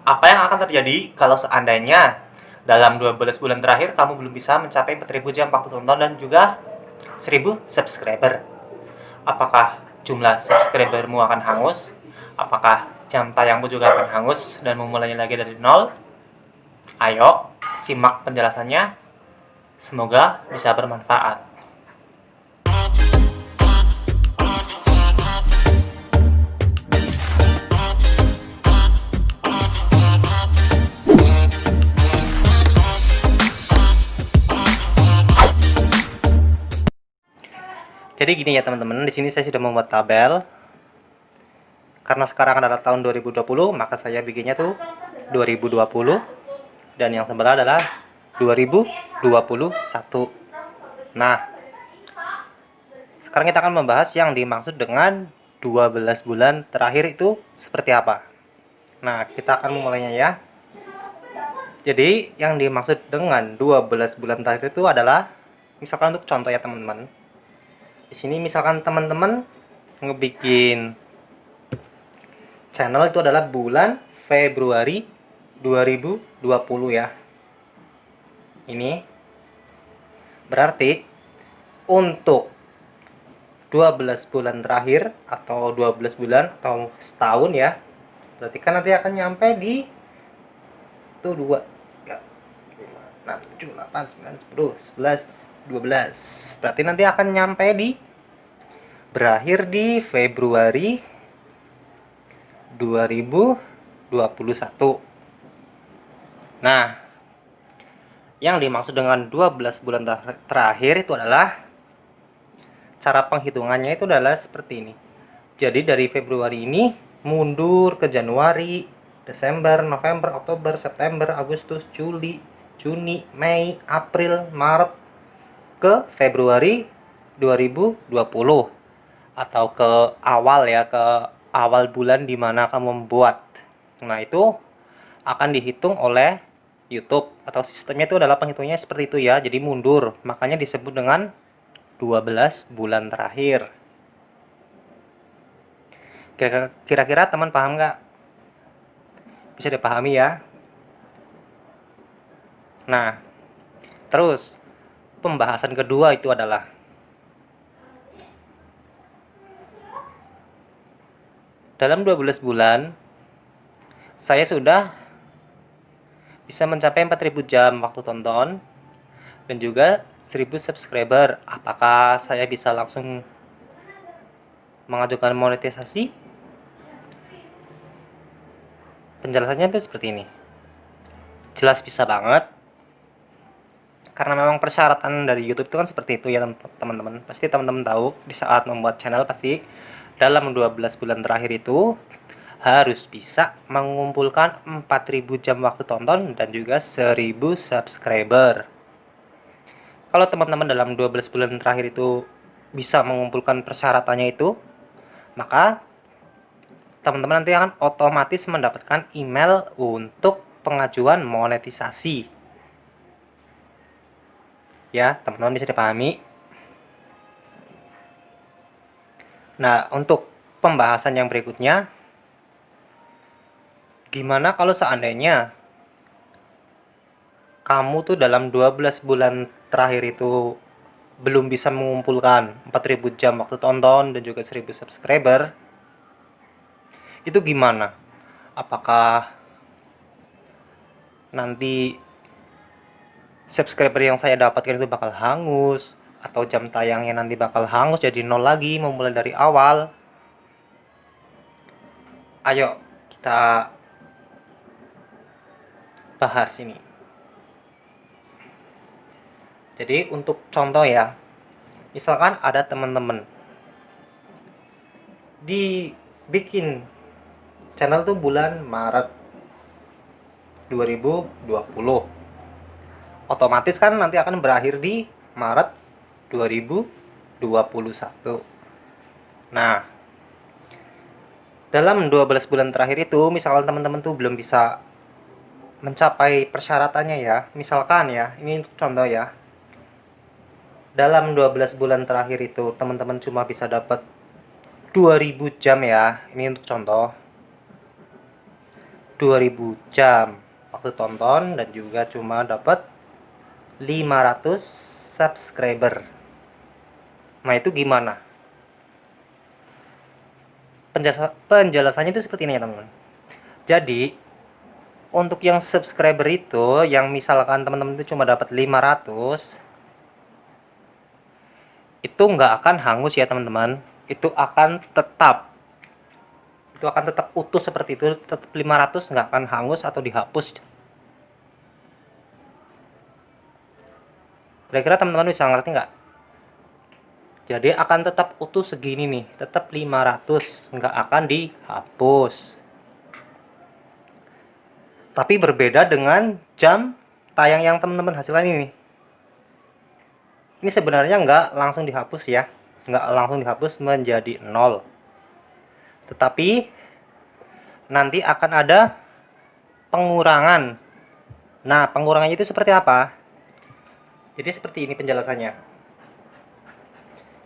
Apa yang akan terjadi kalau seandainya dalam 12 bulan terakhir kamu belum bisa mencapai 4.000 jam waktu tonton dan juga 1.000 subscriber? Apakah jumlah subscribermu akan hangus? Apakah jam tayangmu juga akan hangus dan memulainya lagi dari nol? Ayo, simak penjelasannya. Semoga bisa bermanfaat. Jadi gini ya teman-teman, di sini saya sudah membuat tabel. Karena sekarang adalah tahun 2020, maka saya bikinnya tuh 2020 dan yang sebelah adalah 2021. Nah, sekarang kita akan membahas yang dimaksud dengan 12 bulan terakhir itu seperti apa. Nah, kita akan memulainya ya. Jadi, yang dimaksud dengan 12 bulan terakhir itu adalah, misalkan untuk contoh ya teman-teman. Di sini misalkan teman-teman ngebikin channel itu adalah bulan Februari 2020 ya. Ini berarti untuk 12 bulan terakhir atau 12 bulan atau setahun ya. Berarti kan nanti akan nyampe di tuh 2 3 5 6 7 8 9 10 11 12. Berarti nanti akan nyampe di berakhir di Februari 2021. Nah, yang dimaksud dengan 12 bulan terakhir itu adalah cara penghitungannya itu adalah seperti ini. Jadi dari Februari ini mundur ke Januari, Desember, November, Oktober, September, Agustus, Juli, Juni, Mei, April, Maret ke Februari 2020 atau ke awal ya, ke awal bulan di mana kamu membuat. Nah, itu akan dihitung oleh YouTube atau sistemnya itu adalah penghitungnya seperti itu ya. Jadi mundur, makanya disebut dengan 12 bulan terakhir. Kira-kira teman paham nggak? Bisa dipahami ya. Nah, terus pembahasan kedua itu adalah dalam 12 bulan saya sudah bisa mencapai 4.000 jam waktu tonton dan juga 1.000 subscriber. Apakah saya bisa langsung mengajukan monetisasi? Penjelasannya itu seperti ini. Jelas bisa banget. Karena memang persyaratan dari YouTube itu kan seperti itu ya teman-teman. Pasti teman-teman tahu di saat membuat channel pasti dalam 12 bulan terakhir itu harus bisa mengumpulkan 4.000 jam waktu tonton dan juga 1.000 subscriber. Kalau teman-teman dalam 12 bulan terakhir itu bisa mengumpulkan persyaratannya itu, maka teman-teman nanti akan otomatis mendapatkan email untuk pengajuan monetisasi. Ya, teman-teman bisa dipahami. Nah, untuk pembahasan yang berikutnya, gimana kalau seandainya kamu tuh dalam 12 bulan terakhir itu belum bisa mengumpulkan 4.000 jam waktu tonton dan juga 1.000 subscriber? Itu gimana? Apakah nanti subscriber yang saya dapatkan itu bakal hangus, atau jam tayangnya nanti bakal hangus jadi nol lagi memulai dari awal? Ayo kita bahas ini. Jadi untuk contoh ya, misalkan ada teman-teman dibikin channel tuh bulan Maret 2020, otomatis kan nanti akan berakhir di Maret 2021. Nah, dalam 12 bulan terakhir itu misalkan teman-teman tuh belum bisa mencapai persyaratannya ya. Misalkan ya, ini contoh ya. Dalam 12 bulan terakhir itu teman-teman cuma bisa dapat 2.000 jam ya. Ini untuk contoh. 2000 jam waktu tonton dan juga cuma dapat 500 subscriber. Nah, itu gimana? Penjelasannya itu seperti ini ya teman-teman. Jadi untuk yang subscriber itu, yang misalkan teman-teman itu cuma dapat 500, itu nggak akan hangus ya teman-teman. Itu akan tetap utuh seperti itu, tetap 500, nggak akan hangus atau dihapus. Kira-kira teman-teman bisa ngerti nggak? Jadi akan tetap utuh segini nih, tetap 500, nggak akan dihapus. Tapi berbeda dengan jam tayang yang teman-teman hasilkan ini. Ini sebenarnya nggak langsung dihapus ya, nggak langsung dihapus menjadi 0. Tetapi nanti akan ada pengurangan. Nah, pengurangannya itu seperti apa? Jadi seperti ini penjelasannya.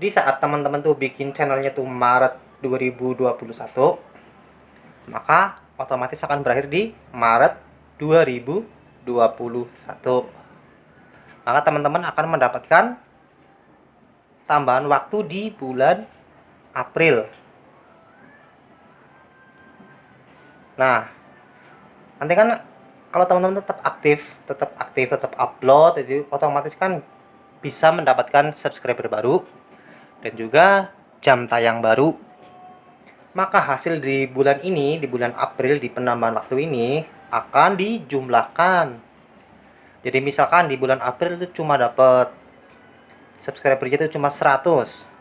Di saat teman-teman tuh bikin channelnya tuh Maret 2021, maka otomatis akan berakhir di Maret 2021. Maka teman-teman akan mendapatkan tambahan waktu di bulan April. Nah, nanti kan kalau teman-teman tetap aktif, tetap upload, jadi otomatis kan bisa mendapatkan subscriber baru dan juga jam tayang baru. Maka hasil di bulan ini, di bulan April, di penambahan waktu ini akan dijumlahkan. Jadi misalkan di bulan April itu cuma dapat subscribernya itu cuma 100.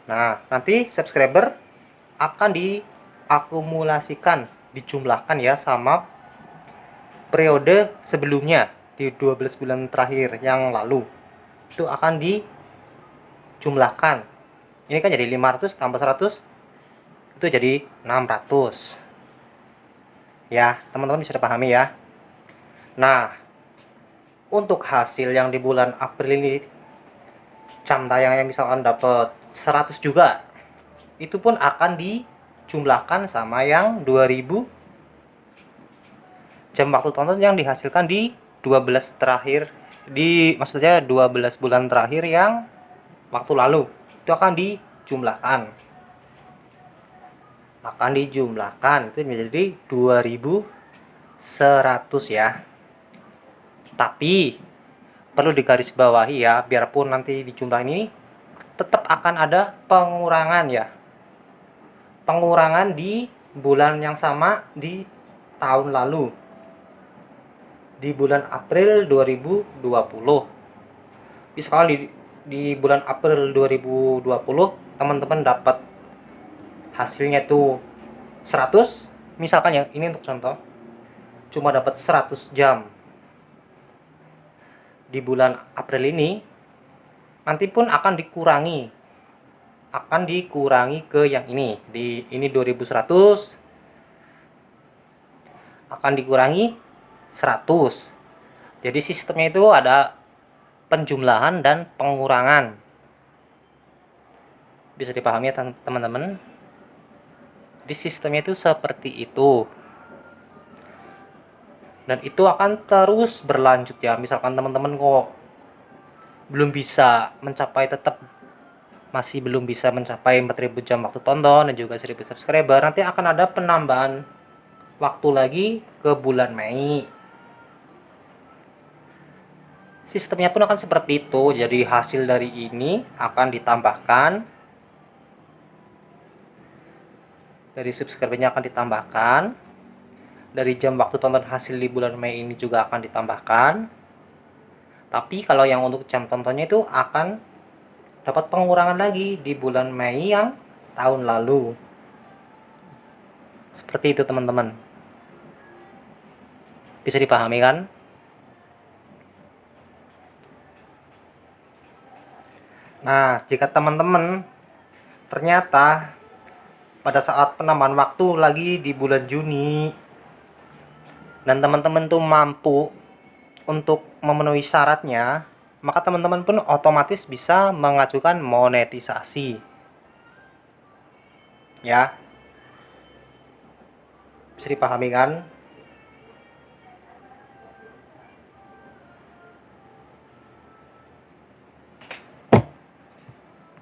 Nah, nanti subscriber akan diakumulasikan, dijumlahkan ya sama periode sebelumnya di 12 bulan terakhir yang lalu. Itu akan dijumlahkan. Ini kan jadi 500 tambah 100 itu jadi 600. Ya, teman-teman bisa dipahami ya. Nah, untuk hasil yang di bulan April ini jam tayang yang misalkan dapat 100 juga, itu pun akan dijumlahkan sama yang 2000 jam waktu tonton yang dihasilkan di 12 terakhir, maksudnya 12 bulan terakhir yang waktu lalu. Itu akan dijumlahkan itu menjadi 2100 ya. Tapi perlu digarisbawahi ya, biarpun nanti dijumlah ini tetap akan ada pengurangan ya. Pengurangan di bulan yang sama di tahun lalu, di bulan April 2020. Misalkan di bulan April 2020 teman-teman dapat hasilnya itu 100, misalkan ya, ini untuk contoh, cuma dapat 100 jam di bulan April ini, nanti pun akan dikurangi ke yang ini. Di ini 2100 akan dikurangi 100. Jadi sistemnya itu ada penjumlahan dan pengurangan. Bisa dipahami ya teman-teman? Di sistemnya itu seperti itu. Dan itu akan terus berlanjut ya. Misalkan teman-teman kok masih belum bisa mencapai 4000 jam waktu tonton dan juga 1000 subscriber, nanti akan ada penambahan waktu lagi ke bulan Mei. Sistemnya pun akan seperti itu. Jadi hasil dari ini akan ditambahkan, dari subscribernya akan ditambahkan, dari jam waktu tonton hasil di bulan Mei ini juga akan ditambahkan. Tapi kalau yang untuk jam tontonnya itu akan dapat pengurangan lagi di bulan Mei yang tahun lalu. Seperti itu teman-teman. Bisa dipahami kan? Nah, jika teman-teman ternyata pada saat penambahan waktu lagi di bulan Juni dan teman-teman tuh mampu untuk memenuhi syaratnya, maka teman-teman pun otomatis bisa mengajukan monetisasi. Ya. Bisa dipahami kan?